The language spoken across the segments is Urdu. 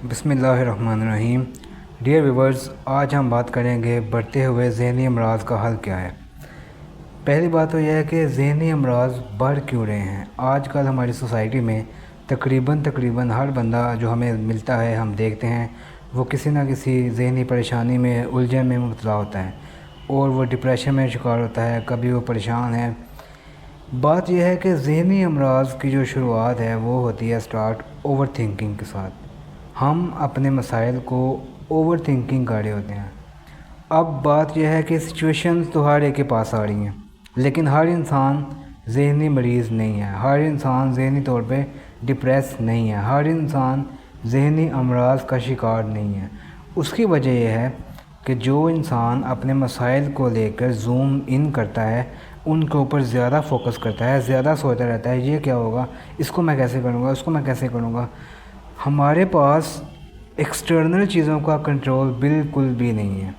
بسم اللہ الرحمن الرحیم۔ ڈیئر ویورز، آج ہم بات کریں گے بڑھتے ہوئے ذہنی امراض کا حل کیا ہے۔ پہلی بات تو یہ ہے کہ ذہنی امراض بڑھ کیوں رہے ہیں۔ آج کل ہماری سوسائٹی میں تقریباً ہر بندہ جو ہمیں ملتا ہے، ہم دیکھتے ہیں وہ کسی نہ کسی ذہنی پریشانی میں الجھن میں مبتلا ہوتا ہے اور وہ ڈپریشن میں شکار ہوتا ہے، کبھی وہ پریشان ہے۔ بات یہ ہے کہ ذہنی امراض کی جو شروعات ہے وہ ہوتی ہے سٹارٹ اوور تھنکنگ کے ساتھ۔ ہم اپنے مسائل کو اوور تھنکنگ کر رہے ہوتے ہیں۔ اب بات یہ ہے کہ سچویشنز تو ہر ایک کے پاس آ رہی ہیں، لیکن ہر انسان ذہنی مریض نہیں ہے، ہر انسان ذہنی طور پہ ڈپریس نہیں ہے، ہر انسان ذہنی امراض کا شکار نہیں ہے۔ اس کی وجہ یہ ہے کہ جو انسان اپنے مسائل کو لے کر زوم ان کرتا ہے، ان کے اوپر زیادہ فوکس کرتا ہے، زیادہ سوچتا رہتا ہے یہ کیا ہوگا، اس کو میں کیسے کروں گا، اس کو میں کیسے کروں گا۔ ہمارے پاس ایکسٹرنل چیزوں کا کنٹرول بالکل بھی نہیں ہے۔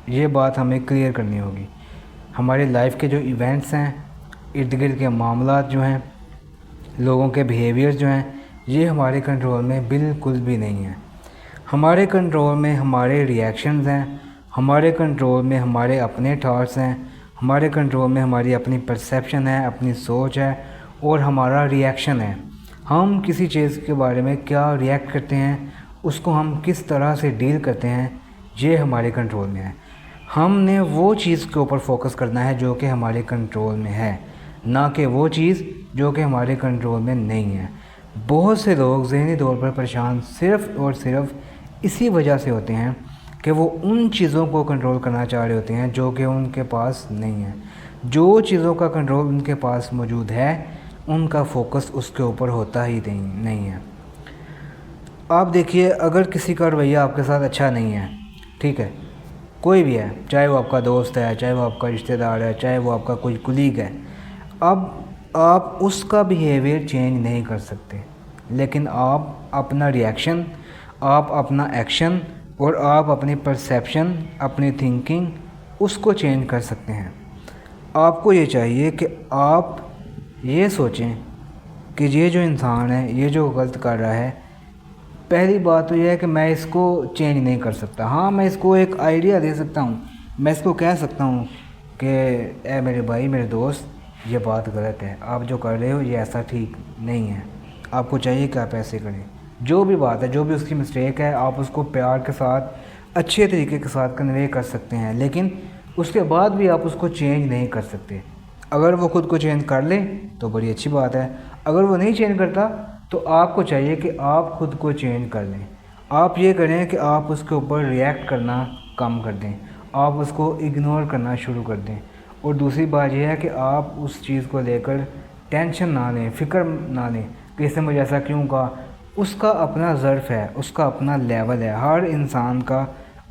یہ بات ہمیں کلیئر کرنی ہوگی۔ ہماری لائف کے جو ایونٹس ہیں، ارد گرد کے معاملات جو ہیں، لوگوں کے بیہیویئر جو ہیں، یہ ہمارے کنٹرول میں بالکل بھی نہیں ہیں۔ ہمارے کنٹرول میں ہمارے ریئیکشنز ہیں، ہمارے کنٹرول میں ہمارے اپنے تھاٹس ہیں، ہمارے کنٹرول میں ہماری اپنی پرسیپشن ہے، اپنی سوچ ہے اور ہمارا ریئیکشن ہے۔ ہم کسی چیز کے بارے میں کیا ریئیکٹ کرتے ہیں، اس کو ہم کس طرح سے ڈیل کرتے ہیں، یہ ہمارے کنٹرول میں ہے۔ ہم نے وہ چیز کے اوپر فوکس کرنا ہے جو کہ ہمارے کنٹرول میں ہے، نہ کہ وہ چیز جو کہ ہمارے کنٹرول میں نہیں ہے۔ بہت سے لوگ ذہنی طور پر پریشان صرف اور صرف اسی وجہ سے ہوتے ہیں کہ وہ ان چیزوں کو کنٹرول کرنا چاہ رہے ہوتے ہیں جو کہ ان کے پاس نہیں ہے۔ جو چیزوں کا کنٹرول ان کے پاس موجود ہے، ان کا فوکس اس کے اوپر ہوتا ہی نہیں ہے۔ آپ دیکھیے، اگر کسی کا رویہ آپ کے ساتھ اچھا نہیں ہے، ٹھیک ہے، کوئی بھی ہے، چاہے وہ آپ کا دوست ہے، چاہے وہ آپ کا رشتہ دار ہے، چاہے وہ آپ کا کوئی کولیگ ہے، اب آپ اس کا بیہیویئر چینج نہیں کر سکتے، لیکن آپ اپنا ریئیکشن، آپ اپنا ایکشن اور آپ اپنی پرسیپشن، اپنی تھنکنگ، اس کو چینج کر سکتے ہیں۔ آپ کو یہ چاہیے کہ آپ یہ سوچیں کہ یہ جو انسان ہے، یہ جو غلط کر رہا ہے، پہلی بات تو یہ ہے کہ میں اس کو چینج نہیں کر سکتا۔ ہاں، میں اس کو ایک آئیڈیا دے سکتا ہوں، میں اس کو کہہ سکتا ہوں کہ اے میرے بھائی، میرے دوست، یہ بات غلط ہے، آپ جو کر رہے ہو یہ ایسا ٹھیک نہیں ہے، آپ کو چاہیے کہ آپ ایسے کریں۔ جو بھی بات ہے، جو بھی اس کی مسٹیک ہے، آپ اس کو پیار کے ساتھ، اچھے طریقے کے ساتھ کنوے کر سکتے ہیں، لیکن اس کے بعد بھی آپ اس کو چینج نہیں کر سکتے۔ اگر وہ خود کو چینج کر لے تو بڑی اچھی بات ہے، اگر وہ نہیں چینج کرتا تو آپ کو چاہیے کہ آپ خود کو چینج کر لیں۔ آپ یہ کریں کہ آپ اس کے اوپر ریئیکٹ کرنا کم کر دیں، آپ اس کو اگنور کرنا شروع کر دیں۔ اور دوسری بات یہ ہے کہ آپ اس چیز کو لے کر ٹینشن نہ لیں، فکر نہ لیں کہ اس نے مجھے ایسا کیوں کہا۔ اس کا اپنا ظرف ہے، اس کا اپنا لیول ہے، ہر انسان کا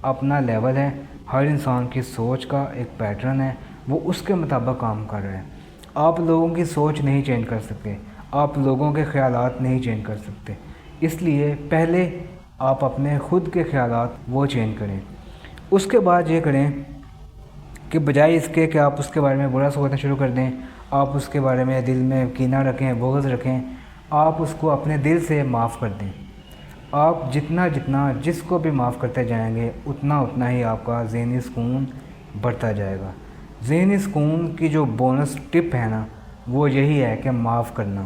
اپنا لیول ہے، ہر انسان کی سوچ کا ایک پیٹرن ہے، وہ اس کے مطابق کام کر رہے ہیں۔ آپ لوگوں کی سوچ نہیں چینج کر سکتے، آپ لوگوں کے خیالات نہیں چینج کر سکتے، اس لیے پہلے آپ اپنے خود کے خیالات وہ چینج کریں۔ اس کے بعد یہ کریں کہ بجائے اس کے کہ آپ اس کے بارے میں برا سوچنا شروع کر دیں، آپ اس کے بارے میں دل میں کینہ رکھیں، بغض رکھیں، آپ اس کو اپنے دل سے معاف کر دیں۔ آپ جتنا جس کو بھی معاف کرتے جائیں گے، اتنا ہی آپ کا ذہنی سکون بڑھتا جائے گا۔ ذہنی سکون کی جو بونس ٹپ ہے نا، وہ یہی ہے کہ معاف کرنا۔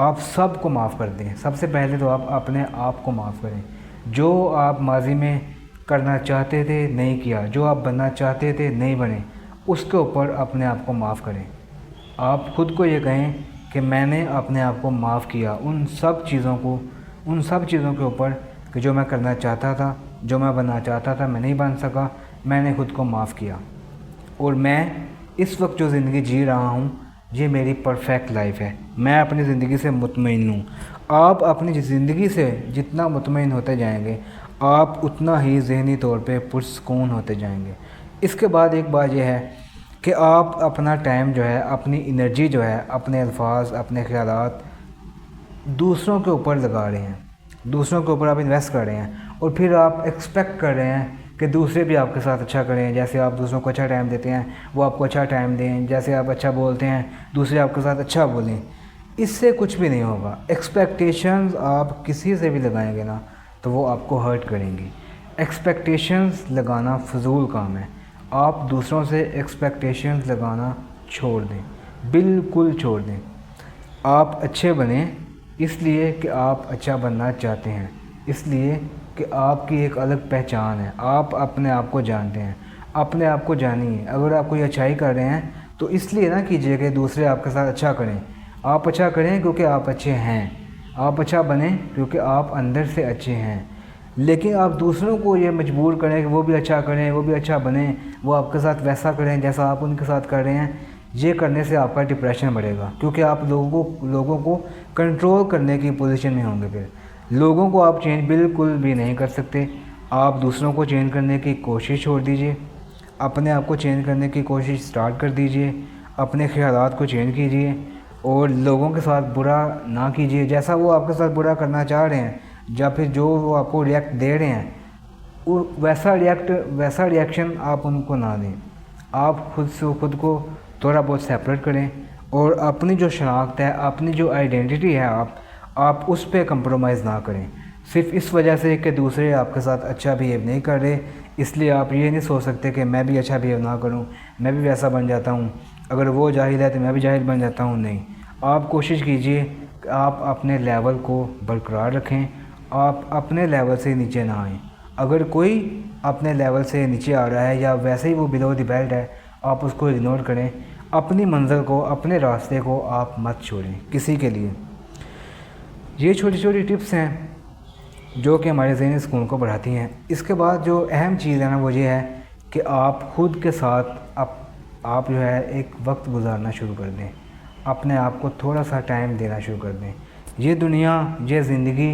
آپ سب کو معاف کر دیں، سب سے پہلے تو آپ اپنے آپ کو معاف کریں۔ جو آپ ماضی میں کرنا چاہتے تھے نہیں کیا، جو آپ بننا چاہتے تھے نہیں بنے، اس کے اوپر اپنے آپ کو معاف کریں۔ آپ خود کو یہ کہیں کہ میں نے اپنے آپ کو معاف کیا ان سب چیزوں کے اوپر کہ جو میں کرنا چاہتا تھا، جو میں بننا چاہتا تھا، میں نہیں بن سکا، میں نے خود کو معاف کیا، اور میں اس وقت جو زندگی جی رہا ہوں یہ میری پرفیکٹ لائف ہے، میں اپنی زندگی سے مطمئن ہوں۔ آپ اپنی زندگی سے جتنا مطمئن ہوتے جائیں گے، آپ اتنا ہی ذہنی طور پہ پرسکون ہوتے جائیں گے۔ اس کے بعد ایک بات یہ ہے کہ آپ اپنا ٹائم جو ہے، اپنی انرجی جو ہے، اپنے الفاظ، اپنے خیالات دوسروں کے اوپر لگا رہے ہیں، دوسروں کے اوپر آپ انویسٹ کر رہے ہیں، اور پھر آپ ایکسپیکٹ کر رہے ہیں کہ دوسرے بھی آپ کے ساتھ اچھا کریں۔ جیسے آپ دوسروں کو اچھا ٹائم دیتے ہیں، وہ آپ کو اچھا ٹائم دیں، جیسے آپ اچھا بولتے ہیں، دوسرے آپ کے ساتھ اچھا بولیں۔ اس سے کچھ بھی نہیں ہوگا۔ ایکسپیکٹیشنز آپ کسی سے بھی لگائیں گے نا، تو وہ آپ کو ہرٹ کریں گی۔ ایکسپیکٹیشنز لگانا فضول کام ہے۔ آپ دوسروں سے ایکسپیکٹیشنز لگانا چھوڑ دیں، بالکل چھوڑ دیں۔ آپ اچھے بنیں اس لیے کہ آپ اچھا بننا چاہتے ہیں، اس لیے کہ آپ کی ایک الگ پہچان ہے، آپ اپنے آپ کو جانتے ہیں، اپنے آپ کو جانیے۔ اگر آپ کوئی اچھائی کر رہے ہیں تو اس لیے نہ کیجیے کہ دوسرے آپ کے ساتھ اچھا کریں۔ آپ اچھا کریں کیونکہ آپ اچھے ہیں، آپ اچھا بنیں کیونکہ آپ اندر سے اچھے ہیں۔ لیکن آپ دوسروں کو یہ مجبور کریں کہ وہ بھی اچھا کریں، وہ بھی اچھا بنیں، وہ آپ کے ساتھ ویسا کریں جیسا آپ ان کے ساتھ کر رہے ہیں، یہ کرنے سے آپ کا ڈپریشن بڑھے گا، کیونکہ آپ لوگوں کو کنٹرول کرنے کی پوزیشن میں ہوں گے۔ پھر لوگوں کو آپ چینج بالکل بھی نہیں کر سکتے۔ آپ دوسروں کو چینج کرنے کی کوشش چھوڑ دیجئے، اپنے آپ کو چینج کرنے کی کوشش سٹارٹ کر دیجئے، اپنے خیالات کو چینج کیجئے اور لوگوں کے ساتھ برا نہ کیجئے۔ جیسا وہ آپ کے ساتھ برا کرنا چاہ رہے ہیں یا پھر جو وہ آپ کو ریئیکٹ دے رہے ہیں، ویسا ریئیکشن آپ ان کو نہ دیں۔ آپ خود کو تھوڑا بہت سیپریٹ کریں اور اپنی جو شناخت ہے، اپنی جو آئیڈینٹی ہے، آپ اس پہ کمپرومائز نہ کریں۔ صرف اس وجہ سے کہ دوسرے آپ کے ساتھ اچھا بیہیو نہیں کر رہے، اس لیے آپ یہ نہیں سوچ سکتے کہ میں بھی اچھا بیہیو نہ کروں، میں بھی ویسا بن جاتا ہوں، اگر وہ جاہل ہے تو میں بھی جاہل بن جاتا ہوں۔ نہیں، آپ کوشش کیجئے کہ آپ اپنے لیول کو برقرار رکھیں، آپ اپنے لیول سے نیچے نہ آئیں۔ اگر کوئی اپنے لیول سے نیچے آ رہا ہے یا ویسے ہی وہ بلو دی بیلٹ ہے، آپ اس کو اگنور کریں۔ اپنی منزل کو، اپنے راستے کو آپ مت چھوڑیں کسی کے لیے۔ یہ چھوٹی چھوٹی ٹپس ہیں جو کہ ہمارے ذہنی سکون کو بڑھاتی ہیں۔ اس کے بعد جو اہم چیز ہے نا وہ یہ ہے کہ آپ خود کے ساتھ آپ جو ہے ایک وقت گزارنا شروع کر دیں، اپنے آپ کو تھوڑا سا ٹائم دینا شروع کر دیں۔ یہ دنیا، یہ زندگی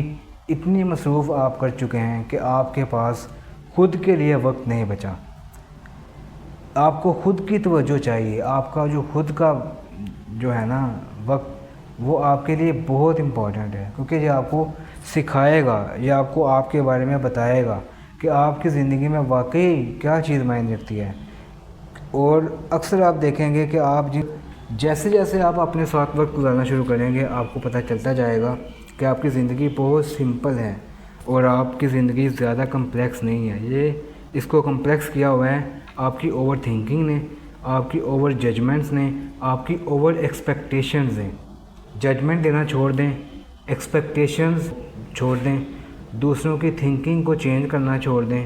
اتنی مصروف آپ کر چکے ہیں کہ آپ کے پاس خود کے لیے وقت نہیں بچا۔ آپ کو خود کی توجہ چاہیے، آپ کا جو خود کا جو ہے نا وقت، وہ آپ کے لیے بہت امپورٹنٹ ہے، کیونکہ یہ آپ کو سکھائے گا، یہ آپ کو آپ کے بارے میں بتائے گا کہ آپ کی زندگی میں واقعی کیا چیز معنی رکھتی ہے۔ اور اکثر آپ دیکھیں گے کہ جیسے جیسے آپ اپنے ساتھ وقت گزارنا شروع کریں گے، آپ کو پتہ چلتا جائے گا کہ آپ کی زندگی بہت سمپل ہے اور آپ کی زندگی زیادہ کمپلیکس نہیں ہے۔ اس کو کمپلیکس کیا ہوا ہے آپ کی اوور تھنکنگ نے، آپ کی اوور ججمنٹس نے، آپ کی اوور ایکسپیکٹیشنز نے۔ ججمنٹ دینا چھوڑ دیں، ایکسپیکٹیشنز چھوڑ دیں، دوسروں کی تھنکنگ کو چینج کرنا چھوڑ دیں۔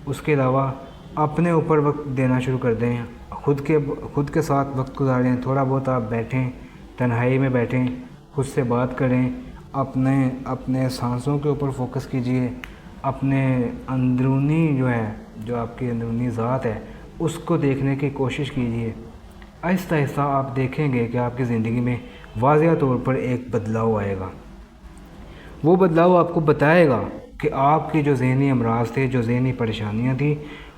اس کے علاوہ اپنے اوپر وقت دینا شروع کر دیں، خود کے ساتھ وقت گزاریں۔ تھوڑا بہت آپ بیٹھیں، تنہائی میں بیٹھیں، خود سے بات کریں، اپنے سانسوں کے اوپر فوکس کیجئے، اپنے اندرونی جو آپ کی اندرونی ذات ہے اس کو دیکھنے کی کوشش کیجئے۔ آہستہ آہستہ آپ دیکھیں گے کہ آپ کی زندگی میں واضح طور پر ایک بدلاؤ آئے گا۔ وہ بدلاؤ آپ کو بتائے گا کہ آپ کے جو ذہنی امراض تھے، جو ذہنی پریشانیاں تھیں،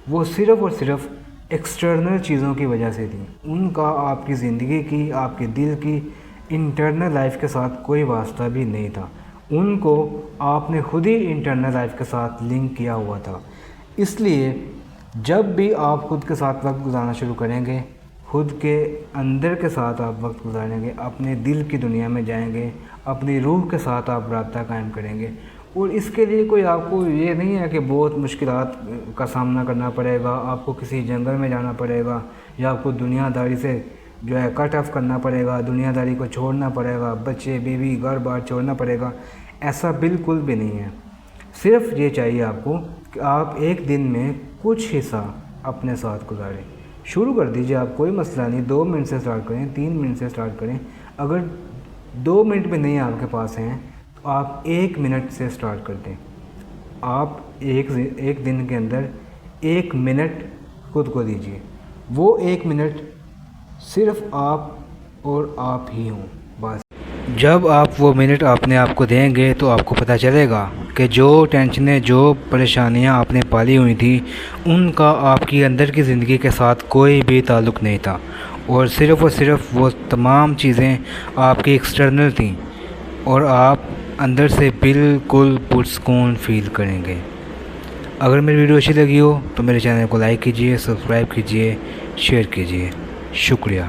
وہ صرف اور صرف ایکسٹرنل چیزوں کی وجہ سے تھیں۔ ان کا آپ کی زندگی کی، آپ کے دل کی انٹرنل لائف کے ساتھ کوئی واسطہ بھی نہیں تھا۔ ان کو آپ نے خود ہی انٹرنل لائف کے ساتھ لنک کیا ہوا تھا۔ اس لیے جب بھی آپ خود کے ساتھ وقت گزارنا شروع کریں گے، خود کے اندر کے ساتھ آپ وقت گزاریں گے، اپنے دل کی دنیا میں جائیں گے، اپنی روح کے ساتھ آپ رابطہ قائم کریں گے۔ اور اس کے لیے کوئی آپ کو یہ نہیں ہے کہ بہت مشکلات کا سامنا کرنا پڑے گا، آپ کو کسی جنگل میں جانا پڑے گا یا آپ کو دنیا داری سے کٹ آف کرنا پڑے گا، دنیا داری کو چھوڑنا پڑے گا، بچے بیوی گھر بار چھوڑنا پڑے گا۔ ایسا بالکل بھی نہیں ہے۔ صرف یہ چاہیے آپ کو کہ آپ ایک دن میں کچھ حصہ اپنے ساتھ گزاریں۔ شروع کر دیجئے، آپ کوئی مسئلہ نہیں، 2 منٹ سے سٹارٹ کریں، 3 منٹ سے سٹارٹ کریں۔ اگر 2 منٹ بھی نہیں آپ کے پاس ہیں تو آپ 1 منٹ سے سٹارٹ کر دیں۔ آپ ایک دن کے اندر 1 منٹ خود کو دیجئے۔ وہ 1 منٹ صرف آپ اور آپ ہی ہوں بس۔ جب آپ وہ منٹ اپنے آپ کو دیں گے تو آپ کو پتہ چلے گا کہ جو ٹینشنیں، جو پریشانیاں آپ نے پالی ہوئی تھیں، ان کا آپ کی اندر کی زندگی کے ساتھ کوئی بھی تعلق نہیں تھا، اور صرف وہ تمام چیزیں آپ کی ایکسٹرنل تھیں، اور آپ اندر سے بالکل پرسکون فیل کریں گے۔ اگر میری ویڈیو اچھی لگی ہو تو میرے چینل کو لائک کیجئے، سبسکرائب کیجئے، شیئر کیجئے۔ شکریہ۔